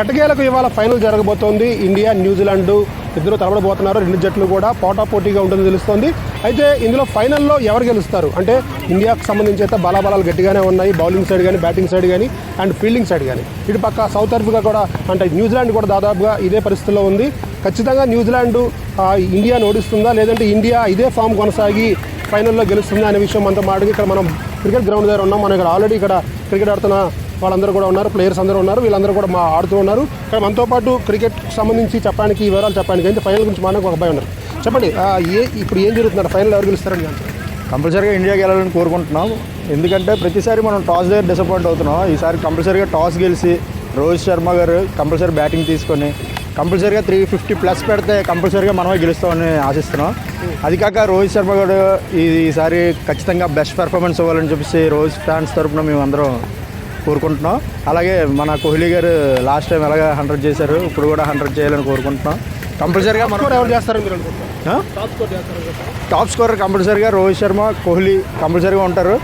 ఎటకేలకు ఇవాళ ఫైనల్ జరగబోతోంది. India New Zealand ఇద్దరు తలపడబోతున్నారు. రెండు జట్లు కూడా పోటాపోటీగా ఉంటుందని తెలుస్తోంది. అయితే ఇందులో ఫైనల్లో ఎవరు గెలుస్తారు అంటే ఇండియాకు సంబంధించి అయితే బలాబలాలు గట్టిగానే ఉన్నాయి. బౌలింగ్ సైడ్ కానీ, బ్యాటింగ్ సైడ్ కానీ అండ్ ఫీల్డింగ్ సైడ్ కానీ. ఇటు పక్క సౌత్ ఆఫ్రికా కూడా అంటే న్యూజిలాండ్ కూడా దాదాపుగా ఇదే పరిస్థితిలో ఉంది. ఖచ్చితంగా న్యూజిలాండ్ ఇండియాను ఓడిస్తుందా లేదంటే ఇండియా ఇదే ఫామ్ కొనసాగి ఫైనల్లో గెలుస్తుందా అనే విషయం మనతో మాట్లాడి ఇక్కడ మనం క్రికెట్ గ్రౌండ్ దగ్గర ఉన్నాం. మనం ఇక్కడ ఆల్రెడీ ఇక్కడ క్రికెట్ ఆడుతున్న వాళ్ళందరూ కూడా ఉన్నారు, ప్లేయర్స్ అందరూ ఉన్నారు, వీళ్ళందరూ కూడా ఆడుతూ ఉన్నారు. ఇక్కడ మనతో పాటు క్రికెట్ సంబంధించి చెప్పడానికి వివరాలు చెప్పడానికి అయితే ఫైనల్ గురించి మనకు ఒక అబ్బాయి ఉన్నారు. చెప్పండి, ఇప్పుడు ఏం జరుగుతున్నారు? ఫైనల్ ఎవరు గెలుస్తారని కంపల్సరీగా ఇండియా గెలాలని కోరుకుంటున్నాం. ఎందుకంటే ప్రతిసారి మనం టాస్ దగ్గర డిసప్పాయింట్ అవుతున్నాం. ఈసారి కంపల్సరీగా టాస్ గెలిచి రోహిత్ శర్మ గారు కంపల్సరీ బ్యాటింగ్ తీసుకొని కంపల్సరీగా 350+ పెడితే కంపల్సరీగా మనమే గెలుస్తామని ఆశిస్తున్నాం. అది కాక రోహిత్ శర్మ గారు ఈసారి ఖచ్చితంగా బెస్ట్ పెర్ఫార్మెన్స్ ఇవ్వాలని చెప్పేసి రోహిత్ ఫ్యాన్స్ తరఫున మేము అందరం కోరుకుంటున్నాం. అలాగే మన కోహ్లీ గారు లాస్ట్ టైం ఎలాగ 100 చేశారు, ఇప్పుడు కూడా 100 చేయాలని కోరుకుంటున్నాం. కంపల్సరీగా మనం ఎవరు చేస్తారని మీరు టాప్ స్కోరర్ కంపల్సరీగా రోహిత్ శర్మ, కోహ్లీ కంపల్సరీగా ఉంటారు.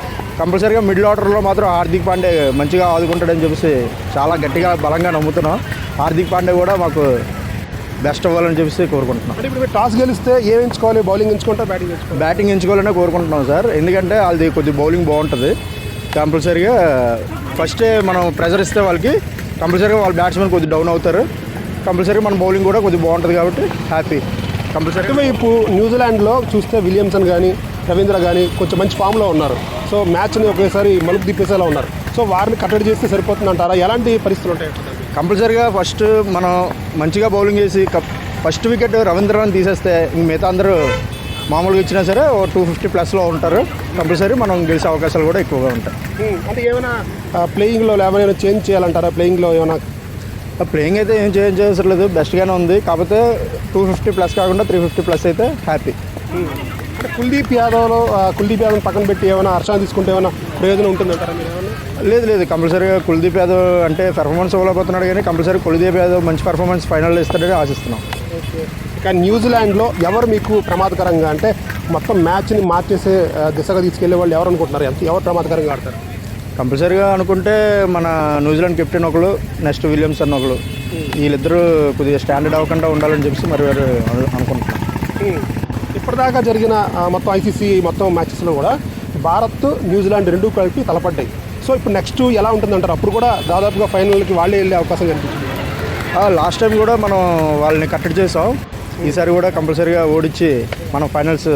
కంపల్సరీగా మిడిల్ ఆర్డర్లో మాత్రం హార్దిక్ పాండే మంచిగా ఆదుకుంటాడని చెప్పేసి చాలా గట్టిగా బలంగా నమ్ముతున్నాం. హార్దిక్ పాండే కూడా మాకు బెస్ట్ అవ్వాలని చెప్పేసి కోరుకుంటున్నాం. అంటే ఇప్పుడు టాస్ గెలిస్తే ఏం ఎంచుకోవాలి? బౌలింగ్ ఎంచుకుంటారా, బ్యాటింగ్ ఎంచుకోవాలి? బ్యాటింగ్ ఎంచుకోవాలనే కోరుకుంటున్నాం సార్. ఎందుకంటే వాళ్ళది కొద్దిగా బౌలింగ్ బాగుంటుంది. కంపల్సరీగా ఫస్టే మనం ప్రెజర్ ఇస్తే వాళ్ళకి కంపల్సరీగా వాళ్ళ బ్యాట్స్మెన్ కొద్దిగా డౌన్ అవుతారు. కంపల్సరీగా మన బౌలింగ్ కూడా కొద్దిగా బాగుంటుంది కాబట్టి హ్యాపీ. కంపల్సరీగా ఇప్పుడు న్యూజిలాండ్లో చూస్తే విలియమ్సన్ కానీ, రవీంద్ర కానీ కొంచెం మంచి ఫామ్లో ఉన్నారు. సో మ్యాచ్ని ఒకేసారి మలుపు తిప్పేసేలా ఉన్నారు. సో వారిని కట్టడి చేస్తే సరిపోతుంది అంటారా? ఎలాంటి పరిస్థితులు ఉంటాయి? కంపల్సరీగా ఫస్ట్ మనం మంచిగా బౌలింగ్ చేసి ఫస్ట్ వికెట్ రవీంద్రని తీసేస్తే మిగతా అందరూ మామూలుగా ఇచ్చినా సరే 250+ ఉంటారు. కంపల్సరీ మనం గెలిచే అవకాశాలు కూడా ఎక్కువగా ఉంటాయి. అంటే ఏమైనా ప్లేయింగ్లో ఏమైనా చేంజ్ చేయాలంటారా? ప్లేయింగ్లో ఏమైనా ప్లేయింగ్ అయితే ఏం చేంజ్ చేయలేదు, బెస్ట్గానే ఉంది. కాకపోతే 250+ కాకుండా 350+ అయితే హ్యాపీ. అంటే కుల్దీప్ యాదవ్ పక్కన పెట్టి ఏమైనా హర్షాన్ని తీసుకుంటే ఏమైనా ప్రయోజనం ఉంటుందంటారా మీరు ఏమైనా? లేదు కంపల్సరీగా కుల్దీప్ యాదవ్ అంటే పెర్ఫార్మెన్స్ ఇవ్వలేకపోతున్నాడు, కానీ కంపల్సరీ కుల్దీప్ యాదవ్ మంచి పెర్ఫార్మెన్స్ ఫైనల్లో ఇస్తాడని ఆశిస్తున్నాం. ఓకే. ఇక న్యూజిలాండ్లో ఎవరు మీకు ప్రమాదకరంగా అంటే మొత్తం మ్యాచ్ని మార్చేసే దిశగా తీసుకెళ్లే వాళ్ళు ఎవరు అనుకుంటున్నారు? ఎవరు ప్రమాదకరంగా ఆడతారు? కంపల్సరీగా అనుకుంటే మన న్యూజిలాండ్ కెప్టెన్ ఒకరు, నెక్స్ట్ విలియమ్సన్ ఒకరు, వీళ్ళిద్దరూ కొద్దిగా స్టాండర్డ్ అవ్వకుండా ఉండాలని చెప్పేసి మరి వారు అనుకుంటున్నాం. ఇప్పటిదాకా జరిగిన మొత్తం ఐసీసీ మొత్తం మ్యాచెస్లో కూడా భారత్, న్యూజిలాండ్ రెండూ కలిపి తలపడ్డాయి. సో ఇప్పుడు నెక్స్ట్ ఎలా ఉంటుందంటారు? అప్పుడు కూడా దాదాపుగా ఫైనల్కి వాళ్ళే వెళ్ళే అవకాశం కనిపించింది. లాస్ట్ టైం కూడా మనం వాళ్ళని కట్టడి చేసాం. ఈసారి కూడా కంపల్సరీగా ఓడించి మనం ఫైనల్స్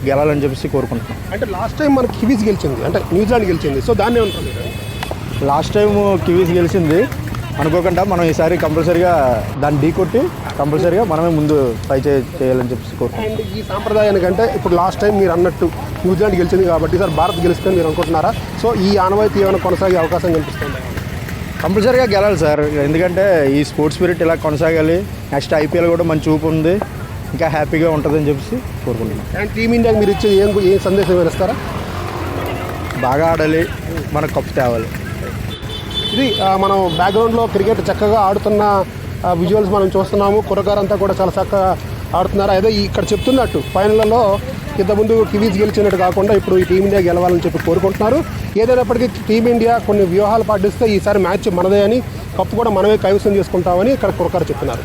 గెలాలని చెప్పేసి కోరుకుంటున్నాం. అంటే లాస్ట్ టైం మనకి కివీస్ గెలిచింది, అంటే న్యూజిలాండ్ గెలిచింది. సో దాన్ని ఏమంటారు? లాస్ట్ టైం కివీస్ గెలిచింది అనుకోకుండా మనం ఈసారి కంపల్సరీగా దాన్ని ఢీకొట్టి కంపల్సరీగా మనమే ముందు ట్రై చేయాలని చెప్పేసి కోరుకుంటున్నాం. అండ్ ఈ సాంప్రదాయానికంటే ఇప్పుడు లాస్ట్ టైం మీరు అన్నట్టు న్యూజిలాండ్ గెలిచింది కాబట్టి ఈసారి భారత్ గెలుస్తుందని మీరు అనుకుంటున్నారా? సో ఈ ఆనవాయితీ ఏమైనా కొనసాగే అవకాశం కనిపిస్తుంది? కంపల్సరీగా గెలాలి సార్. ఎందుకంటే ఈ స్పోర్ట్స్ స్పిరిట్ ఇలా కొనసాగాలి. నెక్స్ట్ ఐపీఎల్ కూడా మంచి చూపు ఉంది, ఇంకా హ్యాపీగా ఉంటుందని చెప్పేసి కోరుకుంటున్నాం. అండ్ టీమిండియాకి మీరు ఇచ్చే ఏం సందేశం ఇస్తారా? బాగా ఆడాలి, మనకు కప్పు తేవాలి. ఇది మనం బ్యాక్గ్రౌండ్లో క్రికెట్ చక్కగా ఆడుతున్న విజువల్స్ మనం చూస్తున్నాము. కుర్రగారంతా కూడా చాలా చక్కగా ఆడుతున్నారు. అదే ఇక్కడ చెప్తున్నట్టు ఫైనల్లో ఇంతకుముందు కివీస్ గెలిచినట్టు కాకుండా ఇప్పుడు ఈ టీమిండియా గెలవాలని చెప్పి కోరుకుంటున్నారు. ఏదైనప్పటికీ టీమిండియా కొన్ని వ్యూహాలు పాటిస్తే ఈసారి మ్యాచ్ మనదే అని, కప్పు కూడా మనమే కైవసం చేసుకుంటామని ఇక్కడ కుర్రగారు చెప్తున్నారు.